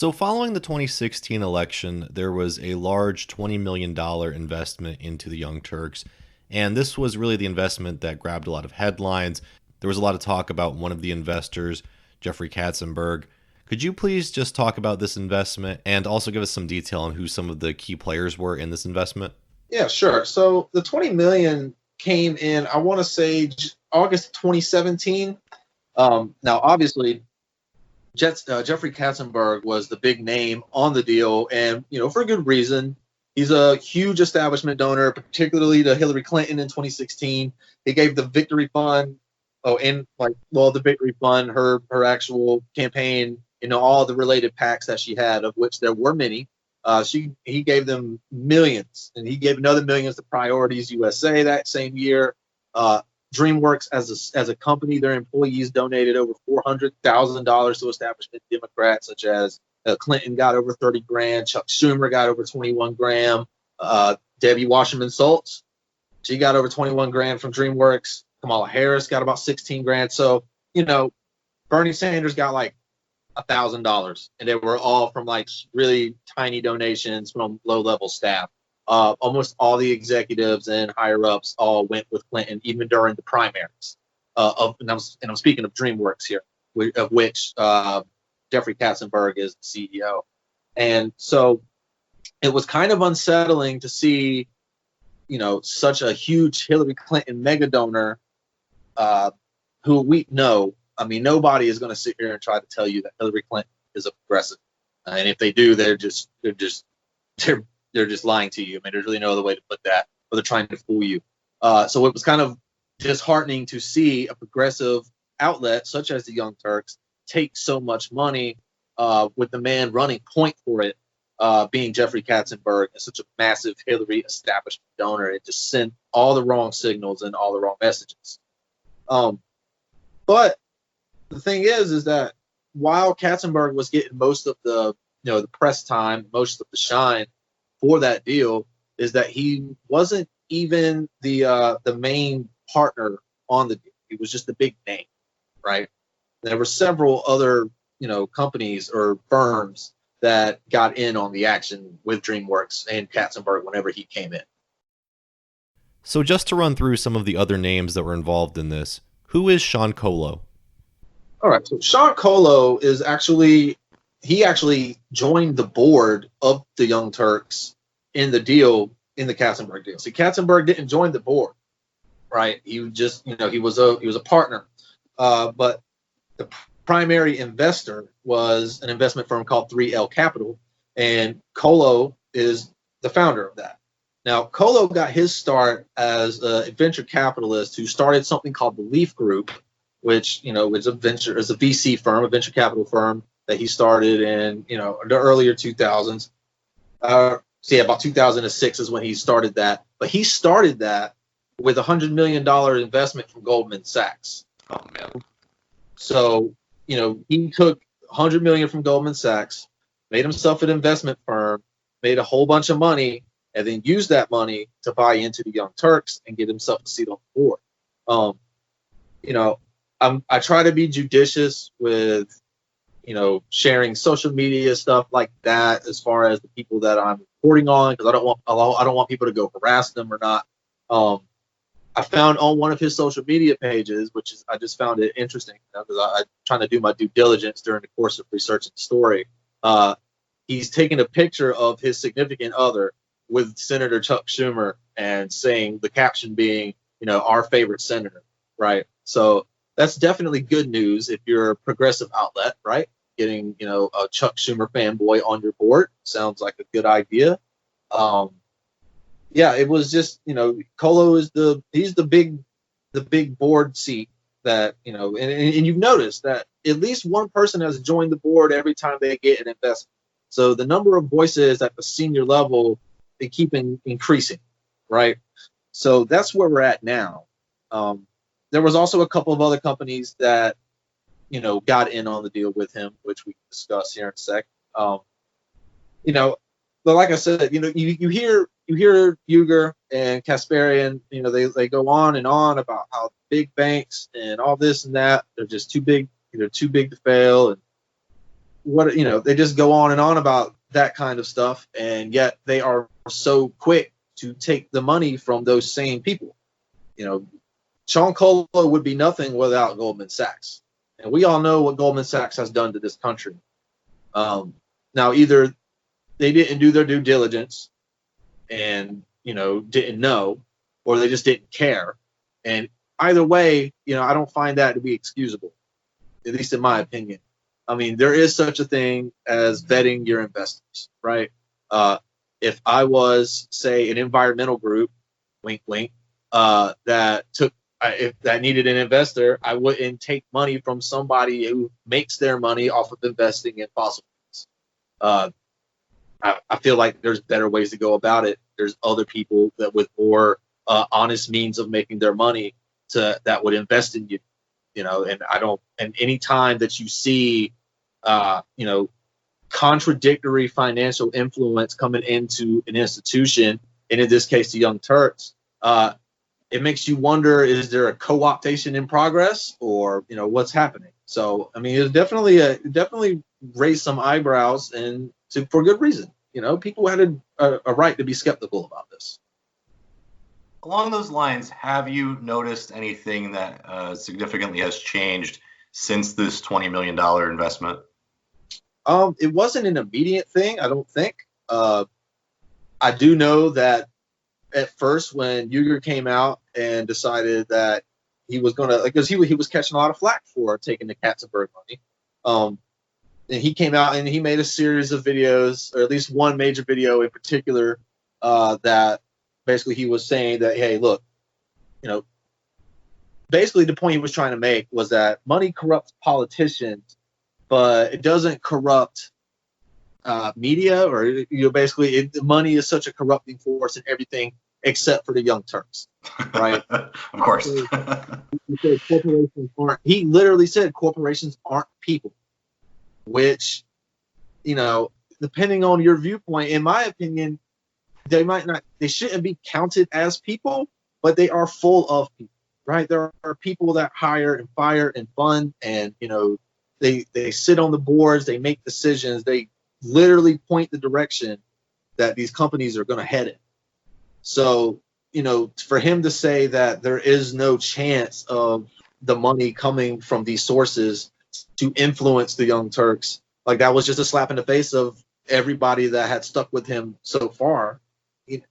So, following the 2016 election, there was a large $20 million investment into the Young Turks. And this was really the investment that grabbed a lot of headlines. There was a lot of talk about one of the investors, Jeffrey Katzenberg. Could you please just talk about this investment and also give us some detail on who some of the key players were in this investment? Yeah, sure. So the 20 million came in, I want to say August 2017. Now, obviously, Jeffrey Katzenberg was the big name on the deal, and for a good reason. He's a huge establishment donor, particularly to Hillary Clinton in 2016. He gave the Victory Fund, the Victory Fund, her actual campaign, all the related PACs that she had, of which there were many. He gave them millions, and he gave another millions to Priorities USA that same year. DreamWorks as a company, their employees donated over $400,000 to establishment Democrats, such as Clinton got over 30 grand, Chuck Schumer got over 21 grand, Debbie Wasserman Schultz, she got over 21 grand from DreamWorks. Kamala Harris got about 16 grand. So, Bernie Sanders got like $1,000, and they were all from like really tiny donations from low-level staff. Almost all the executives and higher ups all went with Clinton, even during the primaries. And I'm speaking of DreamWorks here, of which Jeffrey Katzenberg is the CEO. And so it was kind of unsettling to see, such a huge Hillary Clinton mega donor, who we know. I mean, nobody is going to sit here and try to tell you that Hillary Clinton is a progressive, and if they do, they're just lying to you. I mean, there's really no other way to put that, or they're trying to fool you. So it was kind of disheartening to see a progressive outlet such as the Young Turks take so much money, with the man running point for it, being Jeffrey Katzenberg, and such a massive Hillary establishment donor. It just sent all the wrong signals and all the wrong messages. But the thing is that while Katzenberg was getting most of the press time, most of the shine for that deal, is that he wasn't even the main partner on the deal. He was just the big name, right? There were several other companies or firms that got in on the action with DreamWorks and Katzenberg whenever he came in. So just to run through some of the other names that were involved in this, who is Shawn Colo? All right, so Shawn Colo is actually joined the board of the Young Turks in the Katzenberg deal. See, Katzenberg didn't join the board, right? He just, he was a partner. But the primary investor was an investment firm called 3L Capital, and Colo is the founder of that. Now, Colo got his start as a venture capitalist who started something called the Leaf Group, which is a VC firm, a venture capital firm that he started in the earlier 2000s. About 2006 is when he started that. But he started that with $100 million investment from Goldman Sachs. Oh man! So he took $100 million from Goldman Sachs, made himself an investment firm, made a whole bunch of money, and then used that money to buy into the Young Turks and get himself a seat on the board. I try to be judicious with, sharing social media stuff like that as far as the people that I'm reporting on, because I don't want people to go harass them or not. I found on one of his social media pages, I just found it interesting because I'm trying to do my due diligence during the course of researching the story. He's taking a picture of his significant other with Senator Chuck Schumer and saying, the caption being, our favorite senator, right? So that's definitely good news if you're a progressive outlet, right? Getting, a Chuck Schumer fanboy on your board sounds like a good idea. It was just, Colo is he's the big board seat that, and you've noticed that at least one person has joined the board every time they get an investment. So the number of voices at the senior level, they keep increasing, right? So that's where we're at now. There was also a couple of other companies that, got in on the deal with him, which we can discuss here in a sec. But like I said, you hear Uygur and Kasparian, they go on and on about how big banks and all this and that, they're just too big, they're too big to fail. And what, they just go on and on about that kind of stuff, and yet they are so quick to take the money from those same people. Shawn Colo would be nothing without Goldman Sachs, and we all know what Goldman Sachs has done to this country. Now, either they didn't do their due diligence and didn't know, or they just didn't care. And either way, I don't find that to be excusable, at least in my opinion. I mean, there is such a thing as vetting your investors, right? If I was, say, an environmental group, wink, wink, that needed an investor, I wouldn't take money from somebody who makes their money off of investing in fossil fuels. I feel like there's better ways to go about it. There's other people that with more honest means of making their money that would invest in you, and any time that you see, contradictory financial influence coming into an institution, and in this case, the Young Turks, it makes you wonder, is there a co-optation in progress, or, what's happening? So, I mean, it's definitely raised some eyebrows, and for good reason. People had a right to be skeptical about this. Along those lines, have you noticed anything that significantly has changed since this $20 million investment? It wasn't an immediate thing, I don't think. I do know that at first, when Uygur came out and decided that he was going to, because he was catching a lot of flack for taking the Katzenberg money, and he came out and he made a series of videos, or at least one major video in particular, that basically he was saying that, hey, look, basically the point he was trying to make was that money corrupts politicians, but it doesn't corrupt media, or basically money is such a corrupting force in everything except for the Young Turks, right? Of course. He literally said corporations aren't people, which, depending on your viewpoint, in my opinion, they shouldn't be counted as people, but they are full of people, right? There are people that hire and fire and fund, and they sit on the boards, they make decisions, they literally point the direction that these companies are going to head in. So, for him to say that there is no chance of the money coming from these sources to influence the Young Turks, like, that was just a slap in the face of everybody that had stuck with him so far.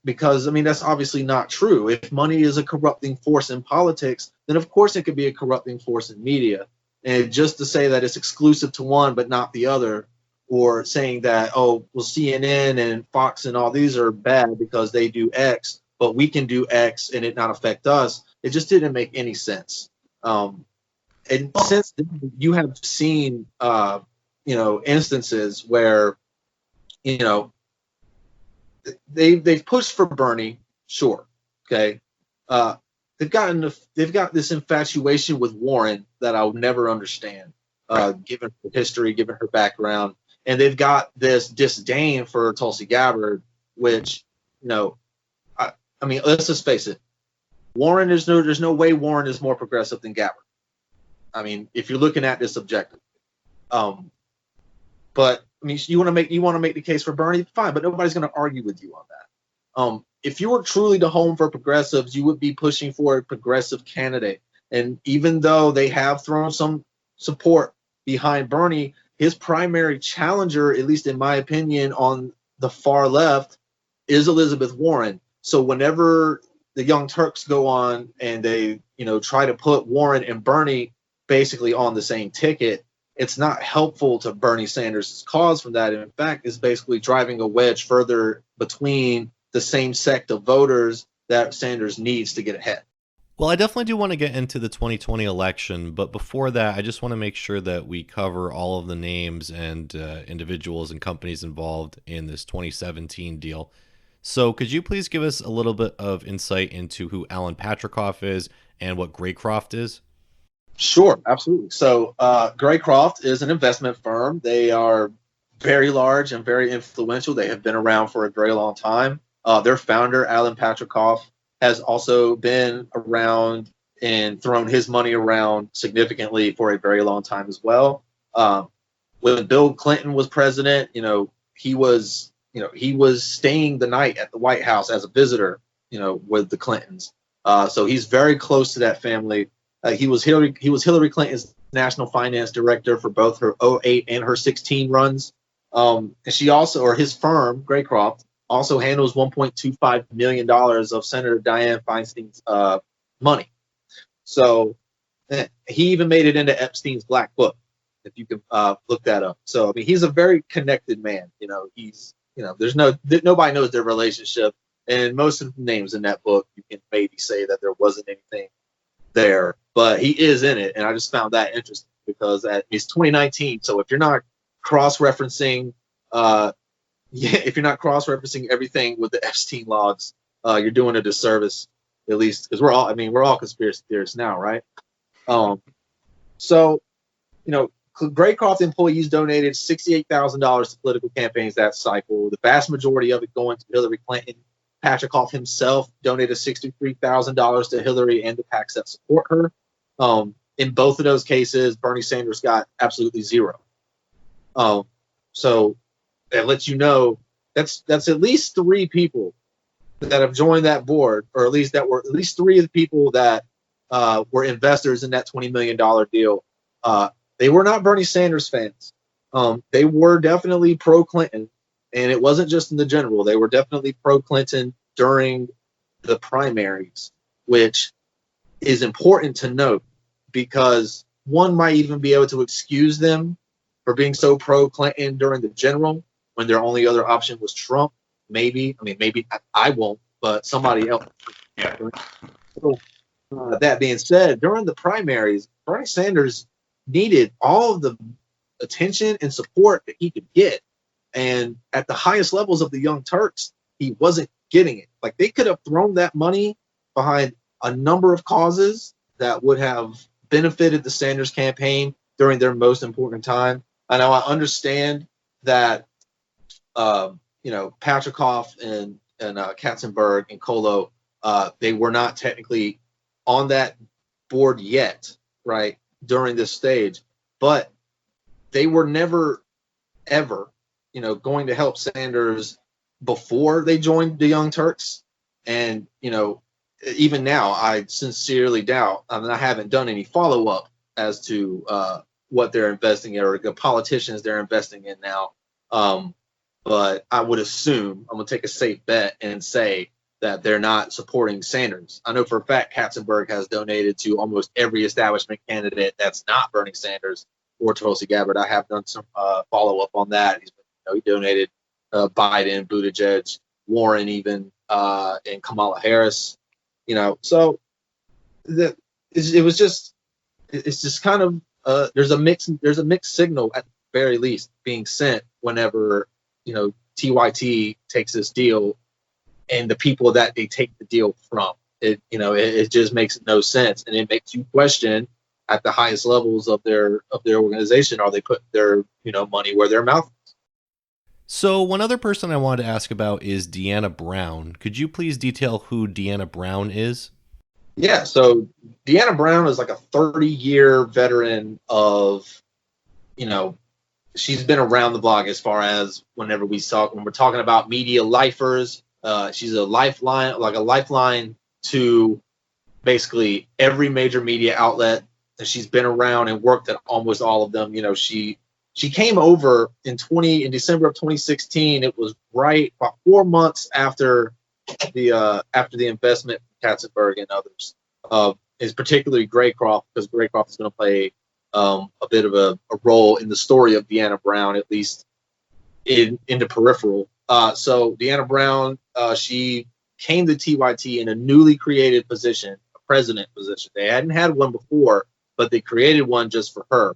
Because, I mean, that's obviously not true. If money is a corrupting force in politics, then of course it could be a corrupting force in media. And just to say that it's exclusive to one but not the other, or saying that, oh, well, CNN and Fox and all these are bad because they do X, but we can do X and it not affect us, it just didn't make any sense. And since then, you have seen, instances where, they've pushed for Bernie, sure, okay. They've got this infatuation with Warren that I'll never understand, given her history, given her background, and they've got this disdain for Tulsi Gabbard, which, I mean, let's just face it, Warren, there's no way Warren is more progressive than Gabbard. I mean, if you're looking at this objectively, but I mean, you want to make the case for Bernie, fine, but nobody's going to argue with you on that. If you were truly the home for progressives, you would be pushing for a progressive candidate. And even though they have thrown some support behind Bernie, his primary challenger, at least in my opinion, on the far left, is Elizabeth Warren. So whenever the Young Turks go on and they, try to put Warren and Bernie basically on the same ticket, it's not helpful to Bernie Sanders' cause from that. In fact, it's basically driving a wedge further between the same sect of voters that Sanders needs to get ahead. Well, I definitely do want to get into the 2020 election, but before that, I just want to make sure that we cover all of the names and individuals and companies involved in this 2017 deal. So could you please give us a little bit of insight into who Alan Patricof is and what Greycroft is? Sure, absolutely. So Greycroft is an investment firm. They are very large and very influential. They have been around for a very long time. Their founder, Alan Patricof, has also been around and thrown his money around significantly for a very long time as well. when Bill Clinton was president, he was staying the night at the White House as a visitor, with the Clintons. So he's very close to that family. He was Hillary Clinton's national finance director for both her 2008 and her 2016 runs. And she also, or his firm, Graycroft, also handles $1.25 million of Senator Dianne Feinstein's money. So he even made it into Epstein's Black Book, if you can look that up. So I mean, he's a very connected man. There's nobody knows their relationship, and most of the names in that book, you can maybe say that there wasn't anything there, but he is in it, and I just found that interesting because it's 2019. So if you're not cross-referencing, if you're not cross-referencing everything with the Epstein logs, you're doing a disservice, at least because we're all conspiracy theorists now, right? So, Graycroft employees donated $68,000 to political campaigns that cycle, the vast majority of it going to Hillary Clinton. Patricof himself donated $63,000 to Hillary and the PACs that support her. In both of those cases, Bernie Sanders got absolutely zero. So that lets you know that's at least three people that have joined that board, or at least three of the people that were investors in that $20 million deal. They were not Bernie Sanders fans. They were definitely pro-Clinton, and it wasn't just in the general. They were definitely pro-Clinton during the primaries, which is important to note because one might even be able to excuse them for being so pro-Clinton during the general when their only other option was Trump. Maybe I won't, but somebody else. Yeah. So, that being said, during the primaries, Bernie Sanders needed all of the attention and support that he could get. And at the highest levels of the Young Turks, he wasn't getting it. Like, they could have thrown that money behind a number of causes that would have benefited the Sanders campaign during their most important time. I know I understand that, Patricof and Katzenberg and Colo, they were not technically on that board yet, right, during this stage, but they were never, ever, going to help Sanders before they joined the Young Turks. And, even now, I sincerely doubt, I haven't done any follow-up as to what they're investing in or the politicians they're investing in now. But I would assume, I'm going to take a safe bet and say that they're not supporting Sanders. I know for a fact Katzenberg has donated to almost every establishment candidate that's not Bernie Sanders or Tulsi Gabbard. I have done some follow-up on that. He donated Biden, Buttigieg, Warren even, and Kamala Harris. So it's just kind of there's a mixed signal at the very least being sent whenever TYT takes this deal and the people that they take the deal from. It just makes no sense, and it makes you question at the highest levels of their organization, are they putting their money where their mouth is? So one other person I wanted to ask about is Deanna Brown. Could you please detail who Deanna Brown is? Yeah, so Deanna Brown is like a 30-year veteran of, she's been around the block as far as when we're talking about media lifers. She's a lifeline to basically every major media outlet. And she's been around and worked at almost all of them. She came over in December of 2016. It was right about 4 months after the investment from Katzenberg and others. Is particularly Graycroft, because Graycroft is going to play a bit of a role in the story of Deanna Brown, at least in the peripheral. So Deanna Brown, she came to TYT in a newly created position, a president position. They hadn't had one before, but they created one just for her.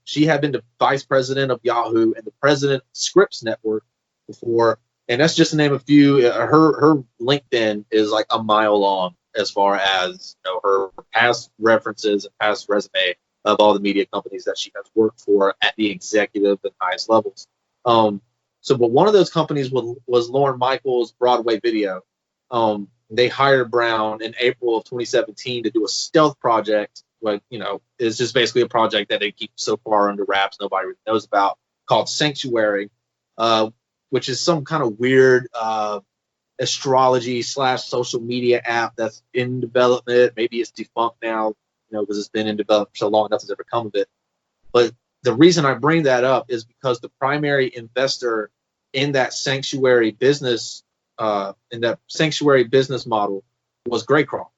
She had been the vice president of Yahoo and the president of Scripps Network before, and that's just to name a few. Her LinkedIn is like a mile long as far as her past references and past resume of all the media companies that she has worked for at the executive and highest levels. But one of those companies was Lorne Michaels Broadway Video. They hired Brown in April of 2017 to do a stealth project what is just basically a project that they keep so far under wraps nobody really knows about, called Sanctuary, which is some kind of weird astrology / social media app that's in development. Maybe it's defunct now, because it's been in development for so long, nothing's ever come of it. But the reason I bring that up is because the primary investor in that sanctuary business model was Graycroft.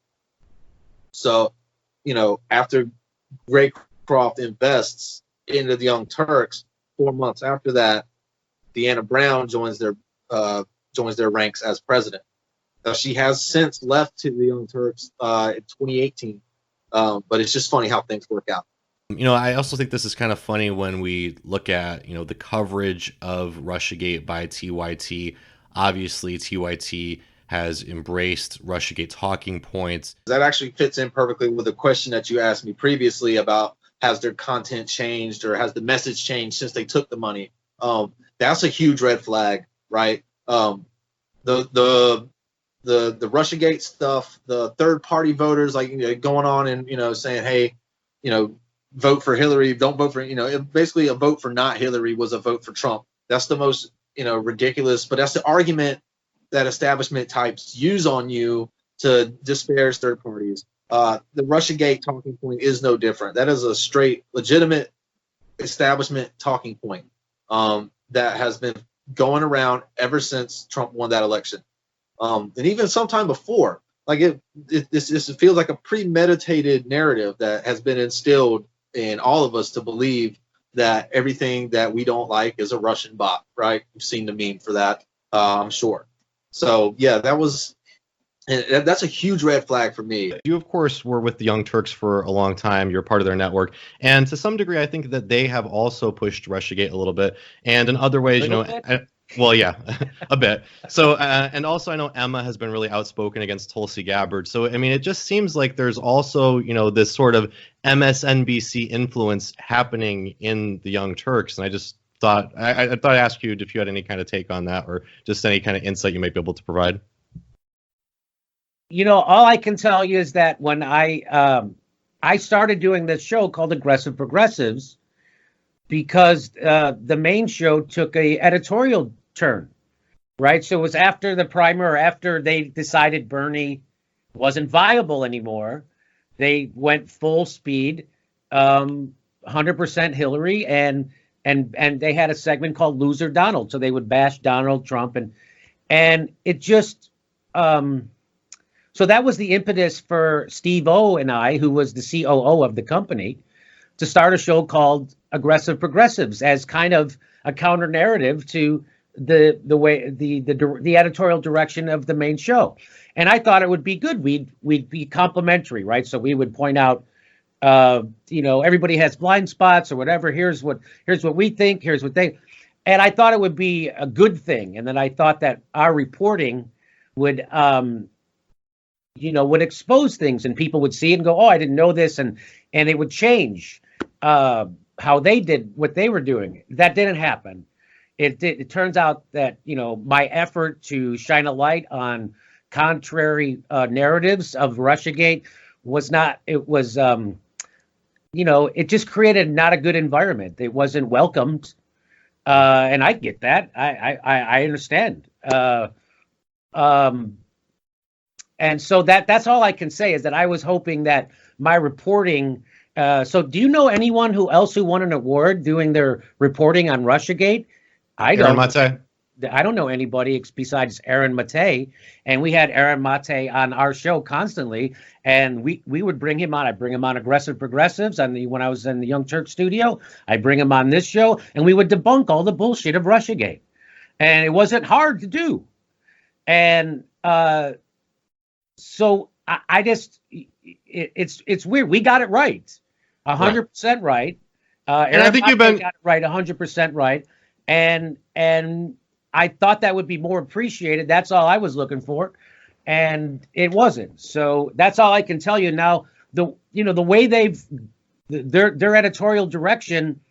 So, after Graycroft invests into the Young Turks, 4 months after that, Deanna Brown joins their ranks as president. She has since left to the Young Turks in 2018, but it's just funny how things work out. I also think this is kind of funny when we look at, the coverage of RussiaGate by TYT. Obviously, TYT has embraced RussiaGate talking points. That actually fits in perfectly with the question that you asked me previously about, has their content changed or has the message changed since they took the money? That's a huge red flag, right? The RussiaGate stuff, the third party voters going on and saying, hey, vote for Hillary, don't vote for, basically a vote for not Hillary was a vote for Trump. That's the most, ridiculous, but that's the argument that establishment types use on you to disparage third parties. The RussiaGate talking point is no different. That is a straight, legitimate establishment talking point that has been going around ever since Trump won that election. And even sometime before, this feels like a premeditated narrative that has been instilled in all of us to believe that everything that we don't like is a Russian bot, right? You've seen the meme for that, I'm sure. So yeah, that's a huge red flag for me. You, of course, were with the Young Turks for a long time. You're part of their network. And to some degree, I think that they have also pushed RussiaGate a little bit. And in other ways, well, yeah, a bit. So, and also I know Emma has been really outspoken against Tulsi Gabbard. So, I mean, it just seems like there's also, this sort of MSNBC influence happening in the Young Turks. And I just thought, I thought I'd ask you if you had any kind of take on that or just any kind of insight you might be able to provide. All I can tell you is that when I started doing this show called Aggressive Progressives, because the main show took a editorial turn, right? So it was after the primer, after they decided Bernie wasn't viable anymore, they went full speed, 100% Hillary, and they had a segment called Loser Donald. So they would bash Donald Trump, and it just so that was the impetus for Steve O and I, who was the COO of the company, to start a show called Aggressive Progressives as kind of a counter narrative to the way the editorial direction of the main show. And I thought it would be good. We'd be complimentary, right? So we would point out, everybody has blind spots or whatever. Here's what we think. Here's what they. And I thought it would be a good thing. And then I thought that our reporting would expose things, and people would see it and go, oh, I didn't know this, and it would change how they did what they were doing. That didn't happen. It turns out that, my effort to shine a light on contrary narratives of RussiaGate was not, it was, it just created not a good environment. It wasn't welcomed. And I get that. I understand. And so that's all I can say is that I was hoping that my reporting. So do you know anyone who won an award doing their reporting on RussiaGate? I don't know anybody besides Aaron Mate. And we had Aaron Mate on our show constantly. And we would bring him on. I bring him on Aggressive Progressives when I was in the Young Turks studio. I bring him on this show, and we would debunk all the bullshit of RussiaGate. And it wasn't hard to do. And so I just, it's weird. We got it right. 100% right. And I think you've been got it right, 100% right. And I thought that would be more appreciated. That's all I was looking for. And it wasn't. So that's all I can tell you. Now, the way their editorial direction,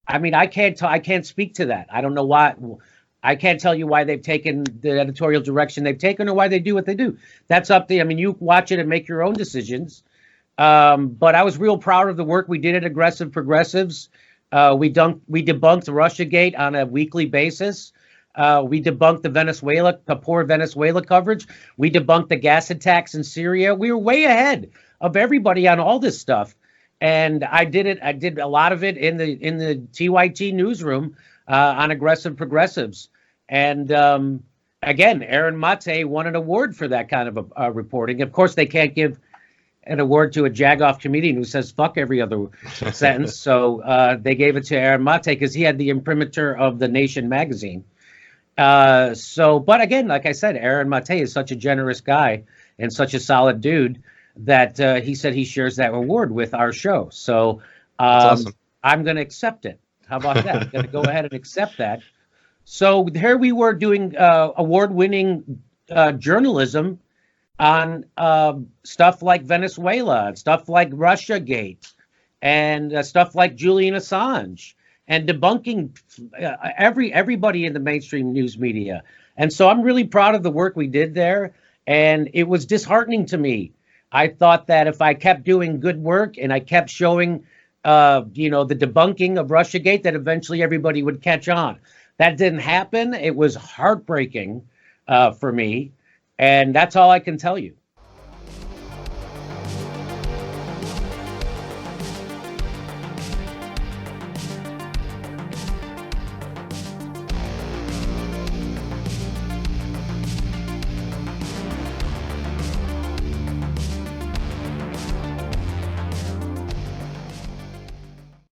I mean, I can't speak to that. I don't know why. I can't tell you why they've taken the editorial direction they've taken or why they do what they do. That's up to, you watch it and make your own decisions. But I was real proud of the work we did at Aggressive Progressives. We debunked RussiaGate on a weekly basis. We debunked the poor Venezuela coverage. We debunked the gas attacks in Syria. We were way ahead of everybody on all this stuff. And I did a lot of it in the TYT newsroom on Aggressive Progressives. And again, Aaron Mate won an award for that kind of reporting. Of course, they can't give an award to a Jagoff comedian who says fuck every other sentence. So they gave it to Aaron Mate because he had the imprimatur of the Nation magazine. But again, like I said, Aaron Mate is such a generous guy and such a solid dude that he said he shares that award with our show. So awesome. I'm going to accept it. How about that? I'm going to go ahead and accept that. So here we were doing award-winning journalism on stuff like Venezuela, and stuff like RussiaGate, and stuff like Julian Assange, and debunking everybody in the mainstream news media. And so I'm really proud of the work we did there. And it was disheartening to me. I thought that if I kept doing good work and I kept showing, the debunking of RussiaGate, that eventually everybody would catch on. That didn't happen. It was heartbreaking for me. And that's all I can tell you.